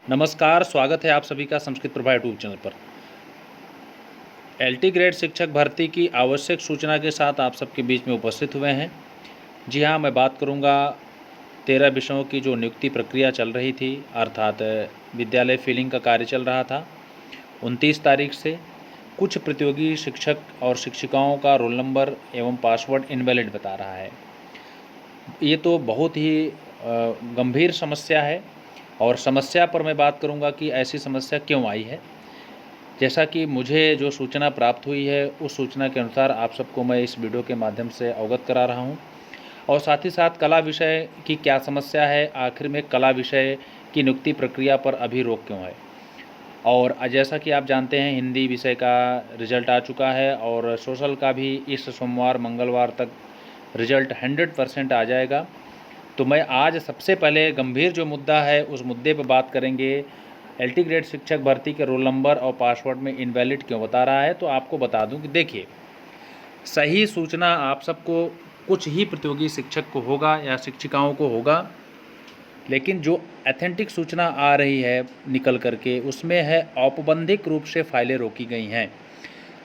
नमस्कार, स्वागत है आप सभी का संस्कृत प्रभा यूट्यूब चैनल पर। एलटी ग्रेड शिक्षक भर्ती की आवश्यक सूचना के साथ आप सबके बीच में उपस्थित हुए हैं। जी हाँ, मैं बात करूँगा 13 विषयों की जो नियुक्ति प्रक्रिया चल रही थी, अर्थात विद्यालय फिलिंग का कार्य चल रहा था। 29 तारीख से कुछ प्रतियोगी शिक्षक और शिक्षिकाओं का रोल नंबर एवं पासवर्ड इनवैलिड बता रहा है। ये तो बहुत ही गंभीर समस्या है और समस्या पर मैं बात करूँगा कि ऐसी समस्या क्यों आई है। जैसा कि मुझे जो सूचना प्राप्त हुई है, उस सूचना के अनुसार आप सबको मैं इस वीडियो के माध्यम से अवगत करा रहा हूँ और साथ ही साथ कला विषय की क्या समस्या है, आखिर में कला विषय की नियुक्ति प्रक्रिया पर अभी रोक क्यों है। और जैसा कि आप जानते हैं, हिंदी विषय का रिजल्ट आ चुका है और सोशल का भी इस सोमवार मंगलवार तक रिजल्ट 100% आ जाएगा। तो मैं आज सबसे पहले गंभीर जो मुद्दा है, उस मुद्दे पर बात करेंगे। एलटी ग्रेड शिक्षक भर्ती के रोल नंबर और पासवर्ड में इनवैलिड क्यों बता रहा है। तो आपको बता दूं कि देखिए, सही सूचना आप सबको कुछ ही प्रतियोगी शिक्षक को होगा या शिक्षिकाओं को होगा, लेकिन जो ऑथेंटिक सूचना आ रही है निकल करके, उसमें है औपबंधिक रूप से फाइलें रोकी गई हैं।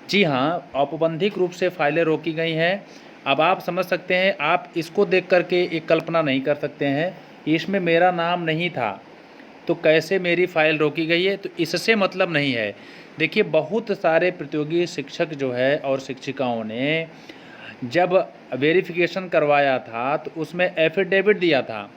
जी हाँ, औपबंधिक रूप से फाइलें रोकी गई हैं। अब आप समझ सकते हैं, आप इसको देख करके एक कल्पना नहीं कर सकते हैं, इसमें मेरा नाम नहीं था तो कैसे मेरी फ़ाइल रोकी गई है। तो इससे मतलब नहीं है। देखिए, बहुत सारे प्रतियोगी शिक्षक जो है और शिक्षिकाओं ने जब वेरिफिकेशन करवाया था तो उसमें एफिडेविट दिया था।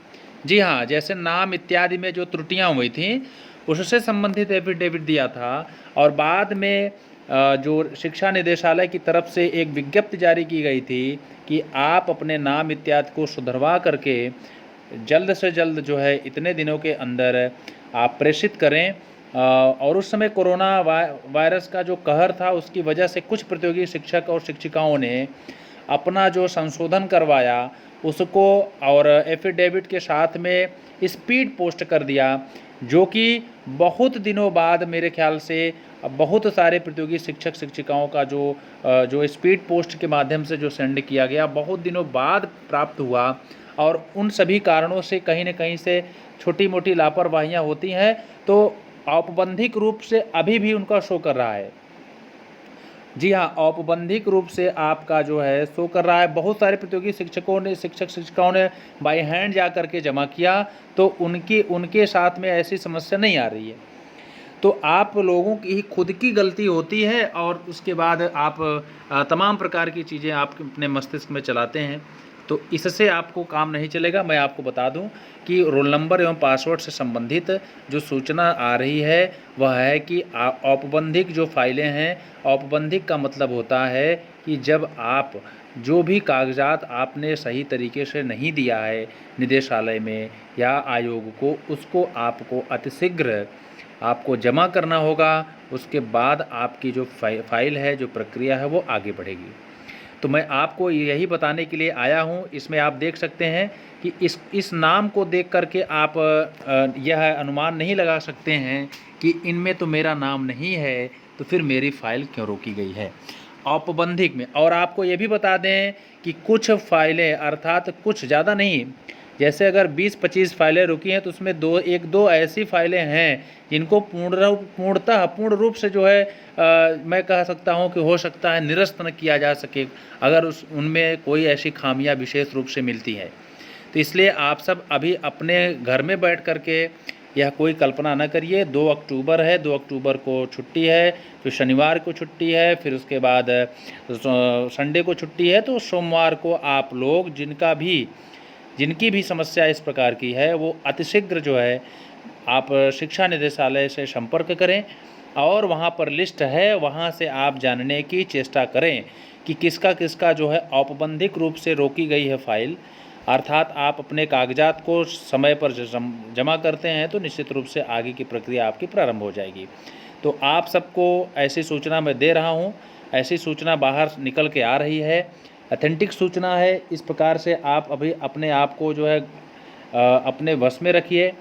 जी हाँ, जैसे नाम इत्यादि में जो त्रुटियां हुई थी, उससे संबंधित एफिडेविट दिया था और बाद में जो शिक्षा निदेशालय की तरफ से एक विज्ञप्ति जारी की गई थी कि आप अपने नाम इत्यादि को सुधरवा करके जल्द से जल्द जो है इतने दिनों के अंदर आप प्रेषित करें। और उस समय कोरोना वायरस का जो कहर था, उसकी वजह से कुछ प्रतियोगी शिक्षक और शिक्षिकाओं ने अपना जो संशोधन करवाया उसको और एफिडेविट के साथ में स्पीड पोस्ट कर दिया, जो कि बहुत दिनों बाद मेरे ख्याल से बहुत सारे प्रतियोगी शिक्षक शिक्षिकाओं का जो स्पीड पोस्ट के माध्यम से जो सेंड किया गया, बहुत दिनों बाद प्राप्त हुआ। और उन सभी कारणों से कहीं न कहीं से छोटी मोटी लापरवाहियाँ होती हैं, तो औपबंधिक रूप से अभी भी उनका शो कर रहा है। जी हाँ, औपबंधिक रूप से आपका जो है शो कर रहा है। बहुत सारे प्रतियोगी शिक्षक-शिक्षिकाओं ने बाय हैंड जा कर के जमा किया, तो उनके साथ में ऐसी समस्या नहीं आ रही है। तो आप लोगों की ही खुद की गलती होती है और उसके बाद आप तमाम प्रकार की चीज़ें आप अपने मस्तिष्क में चलाते हैं, तो इससे आपको काम नहीं चलेगा। मैं आपको बता दूं कि रोल नंबर एवं पासवर्ड से संबंधित जो सूचना आ रही है, वह है कि औपबंधिक जो फाइलें हैं, औपबंधिक का मतलब होता है कि जब आप जो भी कागजात आपने सही तरीके से नहीं दिया है निदेशालय में या आयोग को, उसको आपको अतिशीघ्र आपको जमा करना होगा। उसके बाद आपकी जो फाइल है, जो प्रक्रिया है, वो आगे बढ़ेगी। तो मैं आपको यही बताने के लिए आया हूँ। इसमें आप देख सकते हैं कि इस नाम को देख करके आप यह अनुमान नहीं लगा सकते हैं कि इनमें तो मेरा नाम नहीं है, तो फिर मेरी फ़ाइल क्यों रोकी गई है औपबंधिक में। और आपको ये भी बता दें कि कुछ फ़ाइलें, अर्थात कुछ ज़्यादा नहीं, जैसे अगर 20-25 फाइलें रुकी हैं, तो उसमें 1-2 ऐसी फाइलें हैं जिनको पूर्ण रूप से जो है मैं कह सकता हूं कि हो सकता है निरस्त न किया जा सके, अगर उनमें कोई ऐसी खामियां विशेष रूप से मिलती हैं। तो इसलिए आप सब अभी अपने घर में बैठ कर के यह कोई कल्पना न करिए। 2 अक्टूबर है, 2 अक्टूबर को छुट्टी है, फिर शनिवार को छुट्टी है, फिर उसके बाद संडे को छुट्टी है। तो सोमवार को आप लोग जिनकी भी समस्या इस प्रकार की है, वो अतिशीघ्र जो है आप शिक्षा निदेशालय से संपर्क करें और वहाँ पर लिस्ट है, वहाँ से आप जानने की चेष्टा करें कि किसका किसका जो है औपबंधिक रूप से रोकी गई है फ़ाइल। अर्थात आप अपने कागजात को समय पर जमा करते हैं तो निश्चित रूप से आगे की प्रक्रिया आपकी प्रारंभ हो जाएगी। तो आप सबको ऐसी सूचना मैं दे रहा हूँ, ऐसी सूचना बाहर निकल के आ रही है, ऑथेंटिक सूचना है। इस प्रकार से आप अभी अपने आप को जो है अपने वश में रखिए,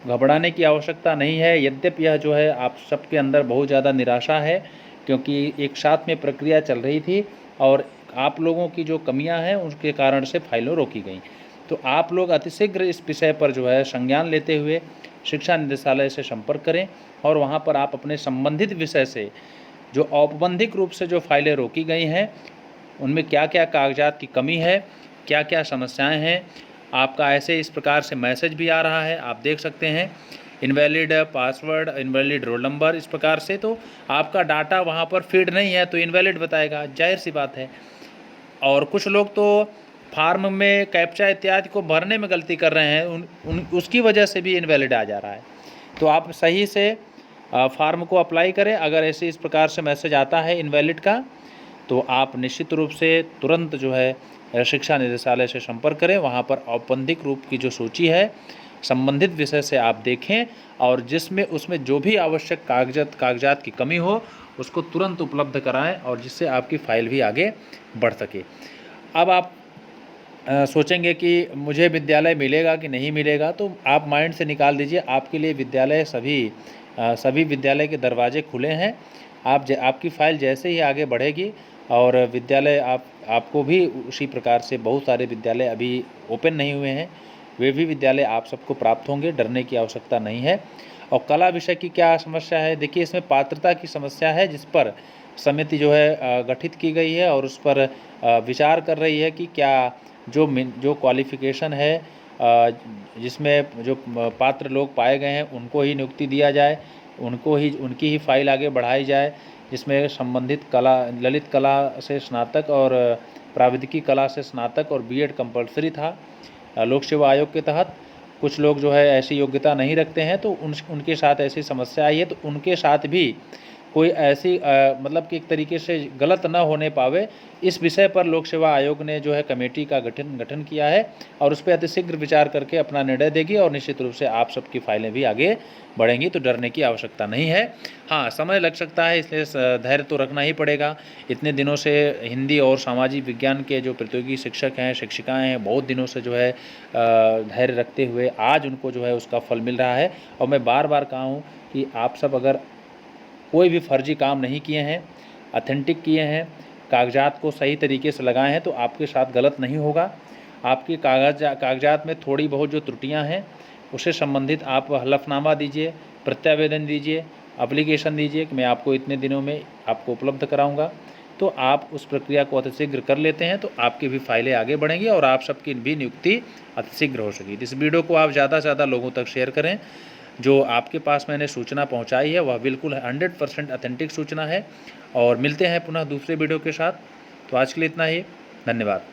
घबराने की आवश्यकता नहीं है। यद्यपि यह जो है आप सबके अंदर बहुत ज़्यादा निराशा है, क्योंकि एक साथ में प्रक्रिया चल रही थी और आप लोगों की जो कमियां हैं उसके कारण से फाइलें रोकी गई। तो आप लोग अतिशीघ्र इस विषय पर जो है संज्ञान लेते हुए शिक्षा निदेशालय से संपर्क करें और वहाँ पर आप अपने संबंधित विषय से जो औपबंधिक रूप से जो फाइलें रोकी गई हैं उनमें क्या क्या कागजात की कमी है, क्या क्या समस्याएं हैं। आपका ऐसे इस प्रकार से मैसेज भी आ रहा है, आप देख सकते हैं, invalid password, invalid roll number, इस प्रकार से। तो आपका डाटा वहाँ पर फीड नहीं है तो इनवैलिड बताएगा, जाहिर सी बात है। और कुछ लोग तो फार्म में कैप्चा इत्यादि को भरने में गलती कर रहे हैं, उसकी वजह से भी इनवैलिड आ जा रहा है। तो आप सही से फार्म को अप्लाई करें। अगर ऐसे इस प्रकार से मैसेज आता है इनवैलिड का तो आप निश्चित रूप से तुरंत जो है शिक्षा निदेशालय से संपर्क करें। वहाँ पर औपबंधिक रूप की जो सूची है संबंधित विषय से आप देखें और जिसमें उसमें जो भी आवश्यक कागजात की कमी हो उसको तुरंत उपलब्ध कराएं और जिससे आपकी फ़ाइल भी आगे बढ़ सके। अब आप सोचेंगे कि मुझे विद्यालय मिलेगा कि नहीं मिलेगा, तो आप माइंड से निकाल दीजिए, आपके लिए विद्यालय सभी विद्यालय के दरवाजे खुले हैं। आपकी फ़ाइल जैसे ही आगे बढ़ेगी और विद्यालय आपको भी उसी प्रकार से बहुत सारे विद्यालय अभी ओपन नहीं हुए हैं, वे भी विद्यालय आप सबको प्राप्त होंगे, डरने की आवश्यकता नहीं है। और कला विषय की क्या समस्या है, देखिए इसमें पात्रता की समस्या है जिस पर समिति जो है गठित की गई है और उस पर विचार कर रही है कि क्या जो क्वालिफ़िकेशन है जिसमें जो पात्र लोग पाए गए हैं उनको ही नियुक्ति दिया जाए, उनकी ही फाइल आगे बढ़ाई जाए, जिसमें संबंधित कला, ललित कला से स्नातक और प्राविधिकी कला से स्नातक और बीएड कंपलसरी था। लोक सेवा आयोग के तहत कुछ लोग जो है ऐसी योग्यता नहीं रखते हैं तो उनके साथ ऐसी समस्या आई है, तो उनके साथ भी कोई ऐसी मतलब कि एक तरीके से गलत न होने पावे, इस विषय पर लोक सेवा आयोग ने जो है कमेटी का गठन किया है और उस पर अतिशीघ्र विचार करके अपना निर्णय देगी और निश्चित रूप से आप सबकी फाइलें भी आगे बढ़ेंगी, तो डरने की आवश्यकता नहीं है। हाँ, समय लग सकता है, इसलिए धैर्य तो रखना ही पड़ेगा। इतने दिनों से हिंदी और सामाजिक विज्ञान के जो प्रतियोगी शिक्षक हैं, शिक्षिकाएँ हैं, बहुत दिनों से जो है धैर्य रखते हुए आज उनको जो है उसका फल मिल रहा है। और मैं बार बार कहा हूँ कि आप सब अगर कोई भी फर्जी काम नहीं किए हैं, ऑथेंटिक किए हैं, कागजात को सही तरीके से लगाए हैं तो आपके साथ गलत नहीं होगा। आपके कागजात में थोड़ी बहुत जो त्रुटियां हैं उससे संबंधित आप हलफनामा दीजिए, प्रत्यावेदन दीजिए, एप्लीकेशन दीजिए कि मैं आपको इतने दिनों में आपको उपलब्ध कराऊंगा। तो आप उस प्रक्रिया को अतिशीघ्र कर लेते हैं तो आपकी भी फाइलें आगे बढ़ेंगी और आप सबकी भी नियुक्ति अतिशीघ्र हो सकेगी। इस वीडियो को आप ज़्यादा से ज़्यादा लोगों तक शेयर करें। जो आपके पास मैंने सूचना पहुंचाई है वह बिल्कुल 100% ऑथेंटिक सूचना है। और मिलते हैं पुनः दूसरे वीडियो के साथ। तो आज के लिए इतना ही, धन्यवाद।